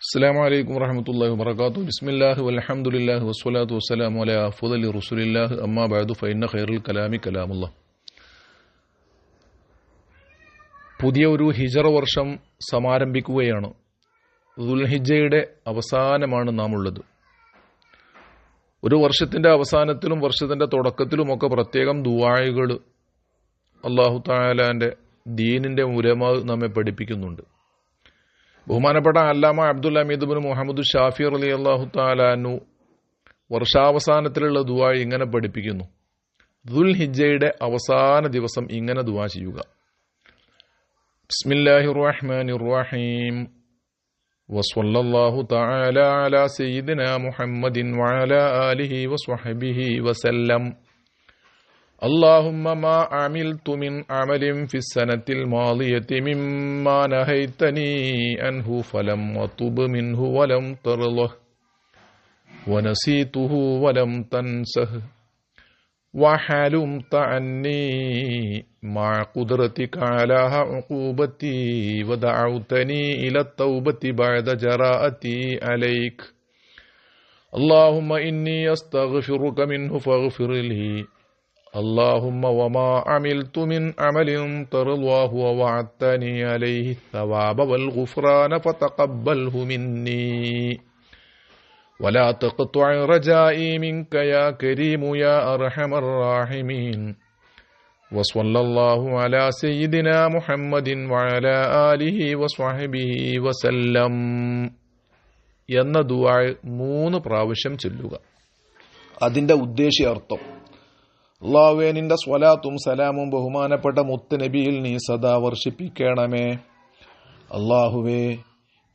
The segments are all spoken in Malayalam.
അസ്സലാമു അലൈക്കും വറഹ്മത്തുള്ളാഹി വബറകാതുഹു. ബിസ്മില്ലാഹി വൽഹംദുലില്ലാഹി വസ്സലാത്തു വസ്സലാമു അലാ അഫ്ളലി റസൂലില്ലാഹി അമ്മാ ബഅദു ഫഇന്ന ഖൈറുൽ കലാമി കലാമുല്ലാഹ്. പുതിയ ഒരു ഹിജറ വർഷം സമാരംഭിക്കുകയാണ്. ദുൽഹിജ്ജയുടെ അവസാനമാണ് നാം ഉള്ളത്. ഒരു വർഷത്തിന്റെ അവസാനത്തിലും വർഷത്തിന്റെ തുടക്കത്തിലുമൊക്കെ പ്രത്യേകം ദുആകൾ അല്ലാഹു തആലാന്റെ ദീനിന്റെ ഉലമാ നമ്മെ പഠിപ്പിക്കുന്നുണ്ട്. ബഹുമാനപ്പെട്ട അല്ലാമ അബ്ദുൽ ഹമീദ് ഇബ്നു മുഹമ്മദ് ഷാഫി റളിയല്ലാഹു തആല അൻഹു വർഷാവസാനത്തിലുള്ള ദുആ ഇങ്ങനെ പഠിപ്പിക്കുന്നു. ദുൽഹിജ്ജയുടെ അവസാന ദിവസം ഇങ്ങനെ ദുആ ചെയ്യുക. ബിസ്മില്ലാഹിർ റഹ്മാനിർ റഹീം വസല്ലല്ലാഹു തആല അലാ സയ്യിദിനാ മുഹമ്മദിൻ വഅലാ ആലിഹി വസ്വഹ്ബിഹി വസല്ലം. اللهم ما عملت من عمل في السنة الماضية مما نهيتني عنه فلم أتب منه ولم ترضه ونسيته ولم تنسه وحلمت عني مع قدرتك على عقوبتي ودعوتني إلى التوبة بعد جراءتي عليك اللهم إني أستغفرك منه فاغفر لي اللهم وما عملت من عمل ترضاه ووعدتني عليه الثواب والغفران فتقبله مني ولا تقطع رجائي منك يا كريم يا أرحم الراحمين وصلى الله على سيدنا محمد وعلى آله وصحبه وسلم. എന്ന ദുആ 3 പ്രാവശ്യം ചൊല്ലുക. അതിന്റെ ഉദ്ദേശ്യാർത്ഥം: അല്ലാഹുവേ, നിന്റെ സ്വലാത്തും സലാമും ബഹുമാനപ്പെട്ട മുത്ത് നബിയിൽ നീ സദാ വർഷിപ്പിക്കണമേ. അല്ലാഹുവേ,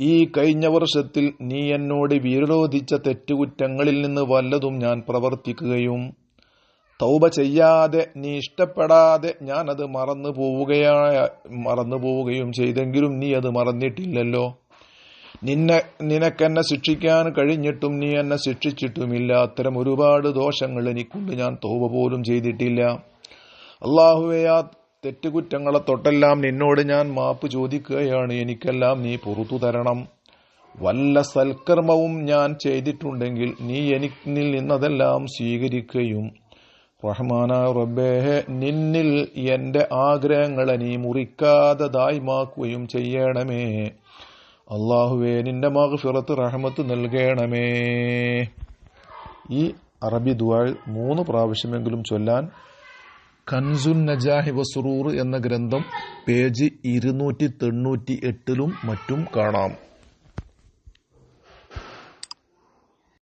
ഈ കഴിഞ്ഞ വർഷത്തിൽ നീ എന്നോട് വിരോധിച്ച തെറ്റുകുറ്റങ്ങളിൽ നിന്ന് വല്ലതും ഞാൻ പ്രവർത്തിക്കുകയും തൗബ ചെയ്യാതെ നീ ഇഷ്ടപ്പെടാതെ ഞാൻ അത് മറന്നു പോവുകയും ചെയ്തെങ്കിലും നീ അത് മറന്നിട്ടില്ലല്ലോ. നിനക്കെന്നെ ശിക്ഷിക്കാൻ കഴിഞ്ഞിട്ടും നീ എന്നെ ശിക്ഷിച്ചിട്ടുമില്ല. അത്തരം ഒരുപാട് ദോഷങ്ങൾ എനിക്കുണ്ട്. ഞാൻ തൗബ പോലും ചെയ്തിട്ടില്ല. അല്ലാഹുവേ, ആ തെറ്റുകുറ്റങ്ങളെ തൊട്ടെല്ലാം നിന്നോട് ഞാൻ മാപ്പ് ചോദിക്കുകയാണ്. എനിക്കെല്ലാം നീ പുറത്തു തരണം. വല്ല സൽക്കർമ്മവും ഞാൻ ചെയ്തിട്ടുണ്ടെങ്കിൽ നീ എന്നിൽ നിന്നതെല്ലാം സ്വീകരിക്കുകയും റഹ്മാനായ റബ്ബേ, നിന്നിൽ എന്റെ ആഗ്രഹങ്ങളെ നീ മുറിക്കാതെ ദായിമാക്കുകയും ചെയ്യണമേ. അല്ലാഹുവേ, നിന്റെ മഗ്ഫിറത്ത് റഹ്മത്ത് നൽകണമേ. ഈ അറബി ദുആ 3 പ്രാവശ്യമെങ്കിലും ചൊല്ലാൻ കൻസുൻ നജാഹി വസുറൂർ എന്ന ഗ്രന്ഥം പേജ് 298 മറ്റും കാണാം.